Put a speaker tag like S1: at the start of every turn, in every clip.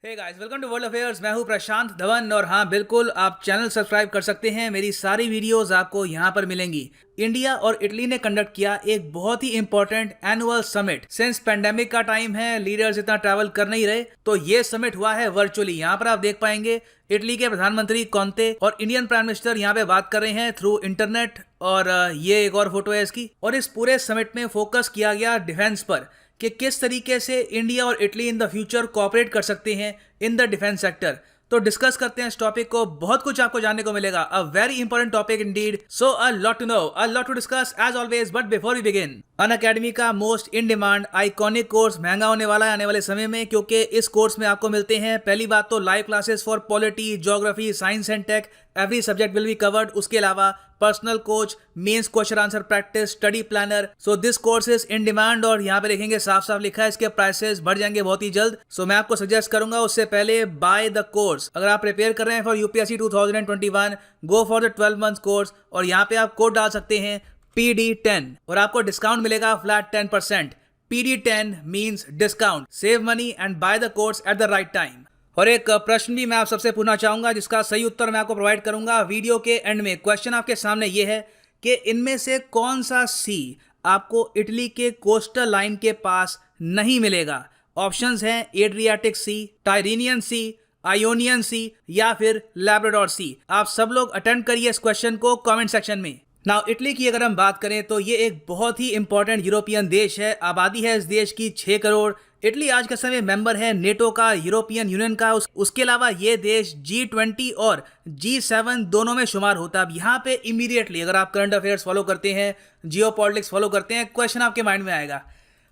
S1: Hey guys, welcome to world affairs. मैं हूं प्रशांत धवन और हाँ बिल्कुल, आप चैनल सब्सक्राइब कर सकते हैं। मेरी सारी वीडियोस आपको यहां पर मिलेंगी। इंडिया और इटली ने कंडक्ट किया एक बहुत ही important annual summit. Since pandemic का टाइम है, लीडर्स इतना ट्रैवल कर नहीं रहे, तो ये समिट हुआ है वर्चुअली। यहाँ पर आप देख पाएंगे इटली के प्रधानमंत्री कॉन्ते और इंडियन प्राइम मिनिस्टर यहाँ पे बात कर रहे हैं थ्रू इंटरनेट। और ये एक और फोटो है इसकी। और इस पूरे समिट में फोकस किया गया डिफेंस पर कि किस तरीके से इंडिया और Italy in the future cooperate कर सकते हैं इन द डिफेंस सेक्टर। तो डिस्कस करते हैं इस टॉपिक को, बहुत कुछ आपको जानने को मिलेगा। A very important topic indeed, so a lot to know, a lot to discuss as always. But before we begin, Unacademy का most in demand iconic course महंगा होने वाला है आने वाले समय में, क्योंकि इस कोर्स में आपको मिलते हैं पहली बात तो live classes for polity, geography, science and tech. Every subject will be covered. उसके अलावा personal coach, mains question answer practice, study planner. So this course is in demand. और यहाँ पे देखेंगे साफ साफ लिखा है इसके प्राइसेस बढ़ जाएंगे बहुत ही जल्द। सो मैं आपको सजेस्ट करूंगा उससे पहले बाय द कोर्स। अगर आप प्रिपेयर कर रहे हैं for UPSC 2021, go for the 12 months course. और यहाँ पे आप कोड डाल सकते हैं PD10 और आपको डिस्काउंट मिलेगा flat 10%। PD10 means discount, save money and by the course at the right time. और एक प्रश्न भी मैं आप सबसे पूछना चाहूंगा, जिसका सही उत्तर मैं आपको प्रोवाइड करूंगा वीडियो के एंड में। क्वेश्चन आपके सामने ये है कि इनमें से कौन सा सी आपको इटली के कोस्टल लाइन के पास नहीं मिलेगा। ऑप्शंस हैं एड्रियाटिक सी, टाइरेनियन सी, आयोनियन सी या फिर लैब्राडोर सी। आप सब लोग अटेंड करिए इस क्वेश्चन को कमेंट सेक्शन में। नाउ इटली की अगर हम बात करें तो ये एक बहुत ही इंपॉर्टेंट यूरोपियन देश है। आबादी है इस देश की 6 करोड़। इटली आज के समय मेंबर है नेटो का, यूरोपियन यूनियन का। उसके अलावा ये देश G20 और G7 दोनों में शुमार होता है। अब यहाँ पे इमीडिएटली अगर आप करंट अफेयर्स फॉलो करते हैं, जियो पॉलिटिक्स फॉलो करते हैं, क्वेश्चन आपके माइंड में आएगा,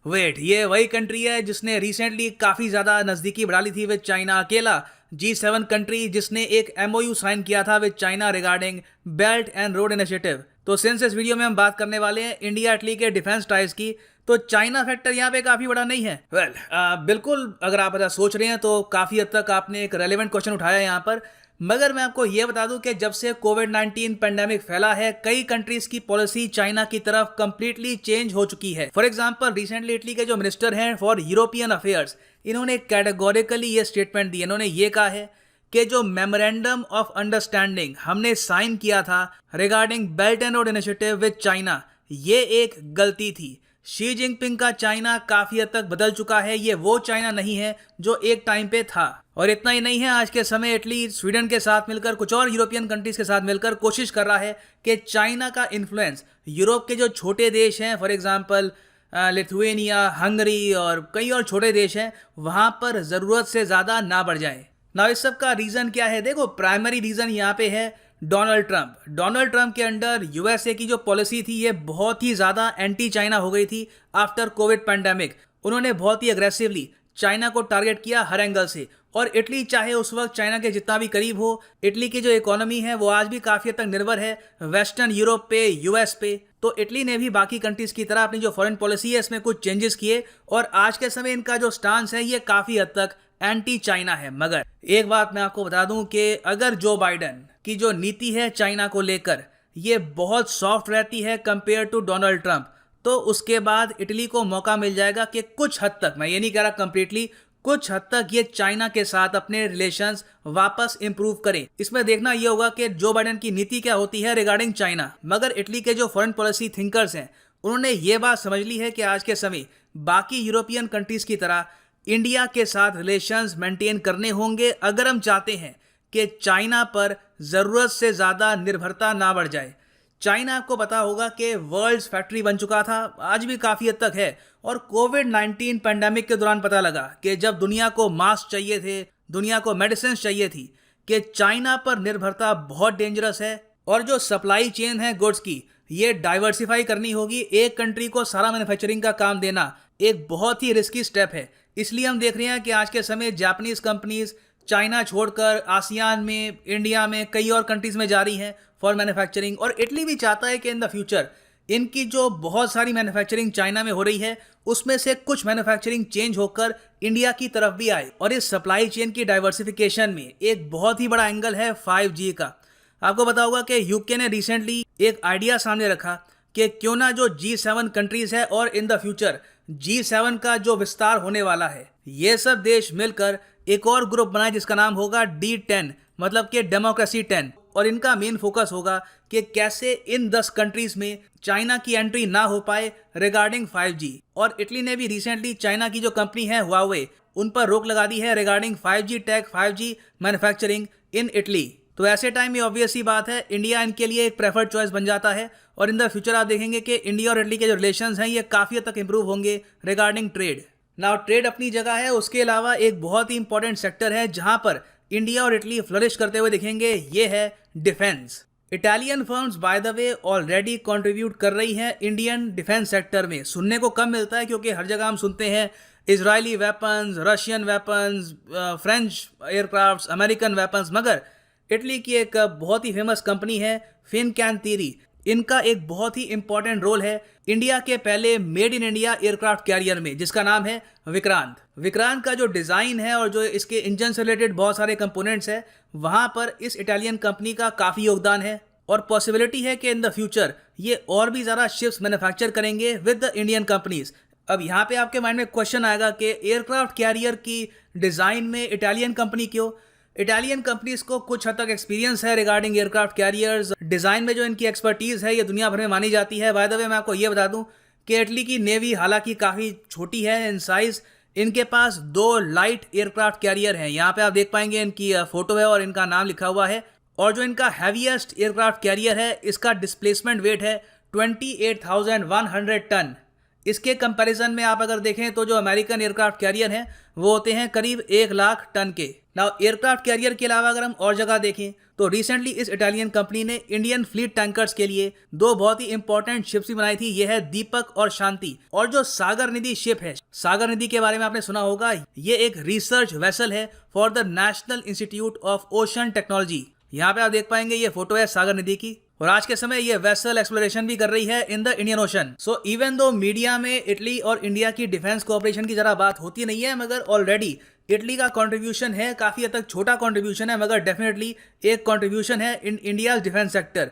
S1: वेट, ये वही कंट्री है जिसने रिसेंटली काफ़ी ज़्यादा नज़दीकी बढ़ा ली थी विद चाइना। अकेला G7 कंट्री जिसने एक MOU साइन किया था with China regarding belt and road initiative. तो सिंस इस वीडियो में हम बात करने वाले हैं इंडिया इटली के डिफेंस टाइज की, तो चाइना फैक्टर यहाँ पे काफ़ी बड़ा नहीं है। बिल्कुल, अगर आप ऐसा सोच रहे हैं तो काफ़ी हद तक आपने एक रेलेवेंट क्वेश्चन उठाया यहाँ पर। मगर मैं आपको ये बता दूं कि जब से कोविड-19 पेंडेमिक फैला है, कई कंट्रीज की पॉलिसी चाइना की तरफ कंप्लीटली चेंज हो चुकी है। फॉर एग्जांपल, रिसेंटली इटली के जो मिनिस्टर हैं फॉर यूरोपियन अफेयर्स, इन्होंने कैटेगोरिकली ये स्टेटमेंट दी। इन्होंने ये कहा है कि जो मेमोरेंडम ऑफ अंडरस्टैंडिंग हमने साइन किया था regarding belt and road initiative with China, ये एक गलती थी। शी जिनपिंग का चाइना काफी हद तक बदल चुका है। ये वो चाइना नहीं है जो एक टाइम पे था। और इतना ही नहीं है, आज के समय इटली स्वीडन के साथ मिलकर, कुछ और यूरोपियन कंट्रीज के साथ मिलकर कोशिश कर रहा है कि चाइना का इन्फ्लुएंस यूरोप के जो छोटे देश हैं, फॉर एग्जांपल लिथुएनिया, हंगरी और कई और छोटे देश हैं, वहां पर जरूरत से ज्यादा ना बढ़ जाए। ना इस सब का रीजन क्या है? देखो, प्राइमरी रीजन यहाँ पे है डोनाल्ड ट्रंप। डोनाल्ड ट्रंप के अंडर यूएसए की जो पॉलिसी थी, ये बहुत ही ज़्यादा एंटी चाइना हो गई थी आफ्टर कोविड पैंडेमिक। उन्होंने बहुत ही अग्रेसिवली चाइना को टारगेट किया हर एंगल से। और इटली चाहे उस वक्त चाइना के जितना भी करीब हो, इटली की जो इकोनॉमी है वो आज भी काफ़ी हद तक निर्भर है वेस्टर्न यूरोप पे, यूएस पे। तो इटली ने भी बाकी कंट्रीज़ की तरह अपनी जो फॉरेन पॉलिसी है इसमें कुछ चेंजेस किए, और आज के समय इनका जो स्टांस है ये काफ़ी हद तक एंटी चाइना है। मगर एक बात मैं आपको बता दूं कि अगर जो बाइडेन की जो नीति है चाइना को लेकर, ये बहुत सॉफ्ट रहती है कंपेयर टू डोनाल्ड ट्रंप, तो उसके बाद इटली को मौका मिल जाएगा कि कुछ हद तक, मैं ये नहीं कह रहा कंप्लीटली, कुछ हद तक ये चाइना के साथ अपने रिलेशंस वापस इंप्रूव करें। इसमें देखना ये होगा कि जो बाइडेन की नीति क्या होती है रिगार्डिंग चाइना। मगर इटली के जो फॉरेन पॉलिसी थिंकर्स हैं, उन्होंने ये बात समझ ली है कि आज के समय बाकी यूरोपियन कंट्रीज की तरह इंडिया के साथ रिलेशंस मेंटेन करने होंगे अगर हम चाहते हैं कि चाइना पर ज़रूरत से ज़्यादा निर्भरता ना बढ़ जाए। चाइना, आपको पता होगा कि वर्ल्ड्स फैक्ट्री बन चुका था, आज भी काफ़ी हद तक है। और कोविड-19 पेंडेमिक के दौरान पता लगा कि जब दुनिया को मास्क चाहिए थे, दुनिया को मेडिसिन चाहिए थी, कि चाइना पर निर्भरता बहुत डेंजरस है। और जो सप्लाई चेन है गुड्स की, ये डाइवर्सिफाई करनी होगी। एक कंट्री को सारा मैन्युफैक्चरिंग का काम देना एक बहुत ही रिस्की स्टेप है। इसलिए हम देख रहे हैं कि आज के समय जापानीज कंपनीज चाइना छोड़कर आसियान में, इंडिया में, कई और कंट्रीज में जा रही हैं फॉर मैन्युफैक्चरिंग। और इटली भी चाहता है कि इन द फ्यूचर इनकी जो बहुत सारी मैन्युफैक्चरिंग चाइना में हो रही है, उसमें से कुछ मैन्युफैक्चरिंग चेंज होकर इंडिया की तरफ भी आए। और इस सप्लाई चेन की डाइवर्सिफिकेशन में एक बहुत ही बड़ा एंगल है 5G का। आपको पता होगा कि यूके ने रिसेंटली एक आइडिया सामने रखा कि क्यों ना जो G7 कंट्रीज है और इन द फ्यूचर G7 का जो विस्तार होने वाला है, ये सब देश मिलकर एक और ग्रुप बनाए जिसका नाम होगा D10, मतलब कि डेमोक्रेसी 10, और इनका मेन फोकस होगा कि कैसे इन 10 कंट्रीज में चाइना की एंट्री ना हो पाए रिगार्डिंग 5G। और इटली ने भी रिसेंटली चाइना की जो कंपनी है हुआवे, उन पर रोक लगा दी है regarding 5G tech, 5G manufacturing in Italy. तो ऐसे टाइम में ऑब्वियस सी बात है, इंडिया इनके लिए एक प्रेफर्ड चॉइस बन जाता है, और इन द फ्यूचर आप देखेंगे कि इंडिया और इटली के जो रिलेशंस हैं ये काफ़ी हद तक इंप्रूव होंगे रिगार्डिंग ट्रेड। नाउ ट्रेड अपनी जगह है, उसके अलावा एक बहुत ही इंपॉर्टेंट सेक्टर है जहां पर इंडिया और इटली फ्लरिश करते हुए दिखेंगे, ये है defence. Italian firms by the way already contribute कर रही हैं इंडियन डिफेंस सेक्टर में। सुनने को कम मिलता है क्योंकि हर जगह हम सुनते हैं Israeli weapons, Russian weapons, French aircrafts, American weapons, मगर इटली की एक बहुत ही फेमस कंपनी है फिनकैंतीरी, इनका एक बहुत ही इंपॉर्टेंट रोल है इंडिया के पहले made in India aircraft carrier में, जिसका नाम है विक्रांत। विक्रांत का जो डिज़ाइन है और जो इसके इंजन से रिलेटेड बहुत सारे कंपोनेंट्स है, वहां पर इस इटालियन कंपनी का काफ़ी योगदान है, और पॉसिबिलिटी है कि इन द फ्यूचर ये और भी ज़्यादा शिप्स मैन्युफैक्चर करेंगे विद द इंडियन कंपनीज। अब यहाँ पे आपके माइंड में क्वेश्चन आएगा कि एयरक्राफ्ट कैरियर की डिज़ाइन में इटालियन कंपनी क्यों? इटालियन कंपनीज को कुछ हद तक एक्सपीरियंस है रिगार्डिंग एयरक्राफ्ट कैरियर्स। डिज़ाइन में जो इनकी एक्सपर्टीज़ है ये दुनिया भर में मानी जाती है। बाय द वे मैं आपको ये बता दूं कि इटली की नेवी हालांकि काफ़ी छोटी है इन साइज़, इनके पास 2 लाइट एयरक्राफ्ट कैरियर हैं। यहाँ पे आप देख पाएंगे इनकी फोटो है और इनका नाम लिखा हुआ है। और जो इनका हैवीएस्ट एयरक्राफ्ट कैरियर है, इसका डिस्प्लेसमेंट वेट है 28,100 टन। इसके कंपैरिजन में आप अगर देखें तो जो अमेरिकन एयरक्राफ्ट कैरियर हैं वो होते हैं करीब 1 लाख टन के। नाउ एयरक्राफ्ट कैरियर के अलावा अगर हम और जगह देखें तो रिसेंटली इस इटालियन कंपनी ने इंडियन फ्लीट टैंकर्स के लिए 2 बहुत ही इंपॉर्टेंट शिप्स भी बनाई थी। ये है दीपक और शांति। और जो सागर निधि शिप है, सागर निधि के बारे में आपने सुना होगा, ये एक रिसर्च वेसल है for the national institute of ocean technology. यहाँ पे आप देख पाएंगे ये फोटो है सागर निधि की, और आज के समय ये वेसल एक्सप्लोरेशन भी कर रही है in the Indian ocean. So even though media में इटली और इंडिया की डिफेंस कोऑपरेशन की जरा बात होती नहीं है, मगर ऑलरेडी इटली का कंट्रीब्यूशन है, काफ़ी हद तक छोटा कंट्रीब्यूशन है, मगर डेफिनेटली एक कंट्रीब्यूशन है in India defence sector.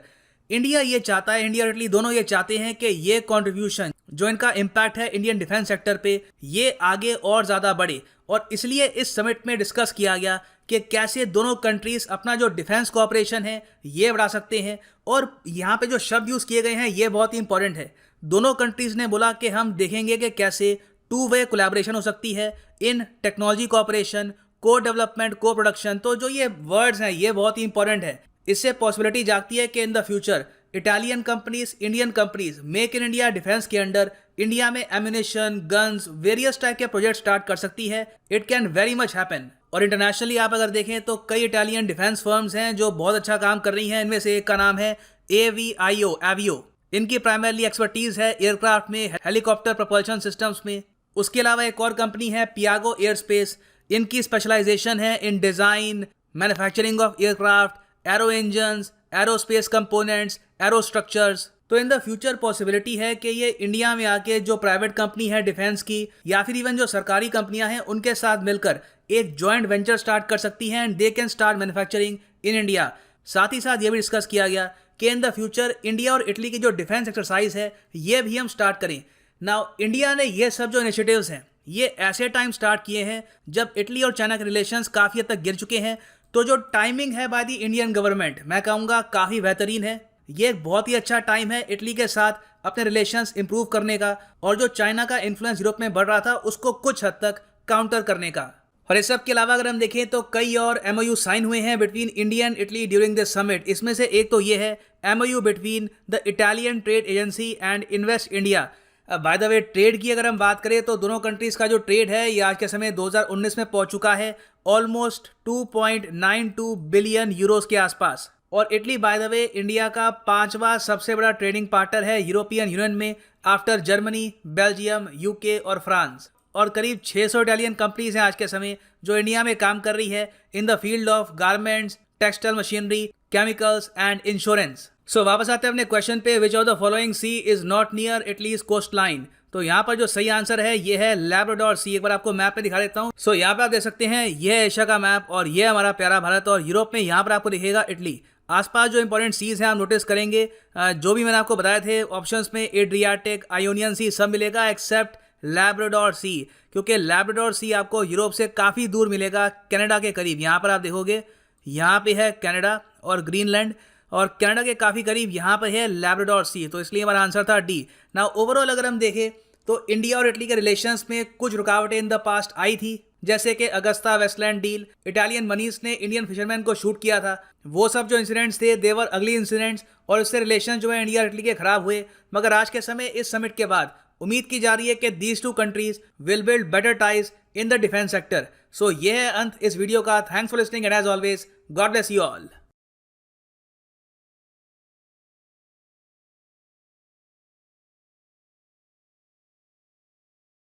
S1: India ये चाहता है, इंडिया और इटली दोनों ये चाहते हैं कि ये कंट्रीब्यूशन जो इनका इम्पैक्ट है इंडियन डिफेंस सेक्टर पे, ये आगे और ज़्यादा बढ़े। और इसलिए इस समिट में डिस्कस किया गया कि कैसे दोनों कंट्रीज अपना जो डिफेंस कोऑपरेशन है ये बढ़ा सकते हैं। और यहाँ पे जो शब्द यूज़ किए गए हैं ये बहुत ही इंपॉर्टेंट है। दोनों कंट्रीज ने बोला कि हम देखेंगे कि कैसे 2-वे कोलैबोरेशन हो सकती है इन टेक्नोलॉजी कोऑपरेशन, को डेवलपमेंट, को प्रोडक्शन। तो जो ये वर्ड्स हैं ये बहुत ही इंपॉर्टेंट है। इससे पॉसिबिलिटी जागती है कि in the future Italian companies, Indian companies make in India defence के अंडर इंडिया में एम्यूनेशन, गन्स, वेरियस टाइप के प्रोजेक्ट स्टार्ट कर सकती है। It can very much happen. और इंटरनेशनली आप अगर देखें तो कई इटालियन डिफेंस फर्म्स हैं जो बहुत अच्छा काम कर रही हैं। इनमें से एक का नाम है एवियो। इनकी प्राइमरली एक्सपर्टीज है एयरक्राफ्ट में, हेलीकॉप्टर प्रपल्शन सिस्टम्स में। उसके अलावा एक और कंपनी है पियागो एयरस्पेस। इनकी स्पेशलाइजेशन है in design, manufacturing of aircraft, aero engines, aerospace components, aero structures. तो इन द फ्यूचर पॉसिबिलिटी है कि ये इंडिया में आके जो प्राइवेट कंपनी है डिफेंस की, या फिर इवन जो सरकारी कंपनियां हैं उनके साथ मिलकर एक जॉइंट वेंचर स्टार्ट कर सकती हैं and they can start manufacturing in India. साथ ही साथ ये भी डिस्कस किया गया कि इन द फ्यूचर इंडिया और इटली की जो डिफेंस एक्सरसाइज है ये भी हम स्टार्ट करें। नाउ इंडिया ने ये सब जो इनिशिएटिव्स हैं ये ऐसे टाइम स्टार्ट किए हैं जब इटली और चाइना के रिलेशंस काफ़ी हद तक गिर चुके हैं। तो जो टाइमिंग है बाय द इंडियन गवर्नमेंट, मैं कहूँगा काफ़ी बेहतरीन है। ये एक बहुत ही अच्छा टाइम है इटली के साथ अपने रिलेशंस इंप्रूव करने का, और जो चाइना का इन्फ्लुएंस यूरोप में बढ़ रहा था उसको कुछ हद तक काउंटर करने का। और इस सब के अलावा अगर हम देखें तो कई और MOU साइन हुए हैं between India and Italy during this summit. इसमें से एक तो ये है MOU between the Italian trade agency and invest India. By the way trade की अगर हम बात करें तो दोनों कंट्रीज का जो ट्रेड है ये आज के समय 2019 में पहुंच चुका है ऑलमोस्ट 2.92 बिलियन यूरोस के आसपास। और Italy by the way India का 5वां सबसे बड़ा ट्रेडिंग पार्टनर है यूरोपियन यूनियन में, आफ्टर जर्मनी, बेल्जियम, UK और फ्रांस। और करीब 600 इटालियन कंपनीज हैं आज के समय जो इंडिया में काम कर रही है in the field of garments, textile machinery, chemicals and insurance. So वापस आते हैं अपने क्वेश्चन पे, which of the following sea is not near Italy's coast line. तो यहाँ पर जो सही आंसर है ये है लैब्राडोर सी। एक बार आपको मैप पे दिखा देता हूँ। सो यहाँ पे आप देख सकते हैं ये है एशिया का मैप और ये हमारा प्यारा भारत, और यूरोप में यहाँ पर आपको दिखेगा इटली। आसपास जो इंपॉर्टेंट सीज हैं आप नोटिस करेंगे, जो भी मैंने आपको बताए थे ऑप्शंस में एड्रियाटिक, आयोनियन सी सब मिलेगा एक्सेप्ट लैब्राडोर सी, क्योंकि लैब्राडोर सी आपको यूरोप से काफ़ी दूर मिलेगा, कनाडा के करीब। यहाँ पर आप देखोगे, यहाँ पे है कनाडा और ग्रीनलैंड, और कनाडा के काफ़ी करीब यहाँ पर है लैब्राडोर सी, तो इसलिए हमारा आंसर था डी। ना ओवरऑल अगर हम देखें तो इंडिया और इटली के रिलेशंस में कुछ रुकावटें इन द पास्ट आई थी, जैसे कि अगस्ता वेस्टलैंड डील, इटालियन मनीस ने इंडियन फिशरमैन को शूट किया था, वो सब जो इंसिडेंट्स थे देवर अगली इंसिडेंट्स, और उससे रिलेशन जो है इंडिया और इटली के खराब हुए। मगर आज के समय इस समिट के बाद उम्मीद की जा रही है कि these two countries will build better ties in the defence sector. So ये है अंत इस वीडियो का। Thanks for listening and as always God bless you all.